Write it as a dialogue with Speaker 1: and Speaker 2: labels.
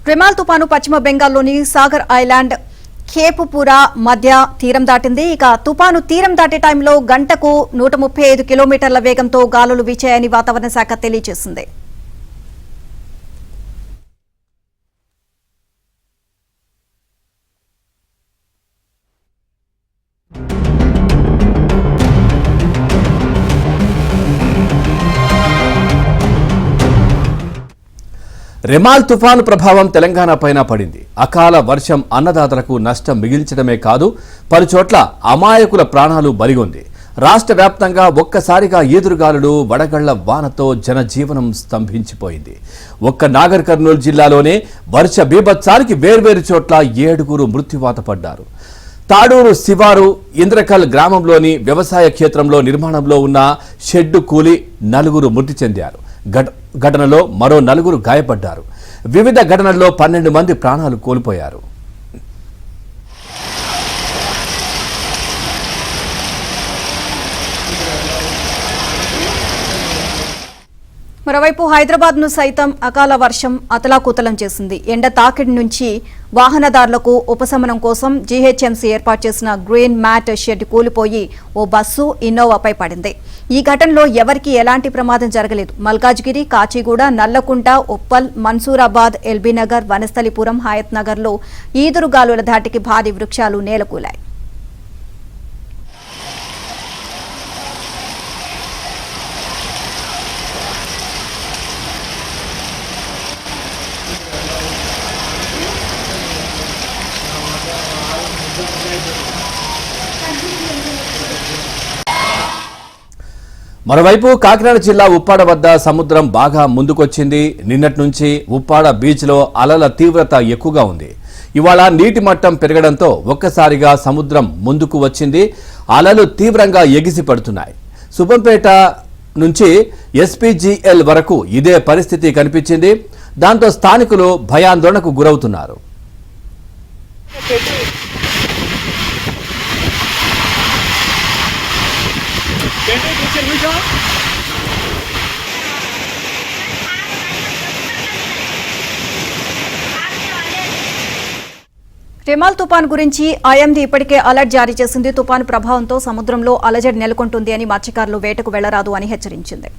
Speaker 1: Remal తుపాను పశ్చిమ బెంగాల్లోని సాగర్ ఐలాండ్ ఖేపుపురా మధ్య తీరం దాటింది. ఇక తుపాను తీరం దాటే టైంలో గంటకు 135 కిలోమీటర్ల వేగంతో గాలులు వీచాయని వాతావరణ శాఖ తెలియజేసింది.
Speaker 2: రెమాల్ తుఫాను ప్రభావం తెలంగాణ పైన పడింది. అకాల వర్షం అన్నదాతలకు నష్టం మిగిల్చడమే కాదు, పలుచోట్ల అమాయకుల ప్రాణాలు బలిగొంది. రాష్ట్ర వ్యాప్తంగా ఒక్కసారిగా ఈదురుగాలులు, వడగళ్ల వానతో జనజీవనం స్తంభించిపోయింది. ఒక్క నాగర్ కర్నూలు జిల్లాలోనే వర్ష బీభత్సానికి వేర్వేరు చోట్ల 7 మృత్యువాత పడ్డారు. తాడూరు శివారు ఇంద్రకల్ గ్రామంలోని వ్యవసాయ క్షేత్రంలో నిర్మాణంలో ఉన్న షెడ్డు కూలి 4 మృతి చెందారు. ఘటనలో మరో 4 గాయపడ్డారు. వివిధ ఘటనల్లో 12 మంది ప్రాణాలు కోల్పోయారు.
Speaker 1: మరోవైపు హైదరాబాద్ ను సైతం అకాల వర్షం అతలాకుతలం చేసింది. ఎండ తాకిడి నుంచి వాహనదారులకు ఉపశమనం కోసం జీహెచ్ఎంసీ ఏర్పాటు చేసిన గ్రీన్ మ్యాట్ షెడ్ కూలిపోయి ఓ బస్సు ఇన్నోవాపై పడింది. ఈ ఘటనలో ఎవరికీ ఎలాంటి ప్రమాదం జరగలేదు. మల్కాజ్గిరి, కాచిగూడ, నల్లకుంట, ఉప్పల్, మన్సూరాబాద్, ఎల్బీనగర్, వనస్థలిపురం, హయత్ నగర్లో ఈదురుగాలుల ధాటికి భారీ వృక్షాలు నేలకూలాయి.
Speaker 2: మరోవైపు కాకినాడ జిల్లా ఉప్పాడ వద్ద సముద్రం బాగా ముందుకొచ్చింది. నిన్నటి నుంచి ఉప్పాడ బీచ్లో అలల తీవ్రత ఎక్కువగా ఉంది. ఇవాళ నీటి మట్టం పెరగడంతో ఒక్కసారిగా సముద్రం ముందుకు వచ్చింది. అలలు తీవ్రంగా ఎగిసి పడుతున్నాయి. సుబ్బంపేట నుంచి ఎస్పీజీఎల్ వరకు ఇదే పరిస్థితి కనిపించింది. దాంతో స్థానికులు భయాందోళనకు గురవుతున్నారు.
Speaker 1: రెమాల్ తుపాను గురించి ఐఎండీ ఇప్పటికే అలర్ట్ జారీ చేసింది. తుపాను ప్రభావంతో సముద్రంలో అలజడి నెలకొంటుంది అని మత్స్యకారులు వేటకు వెళ్లరాదు అని హెచ్చరించింది.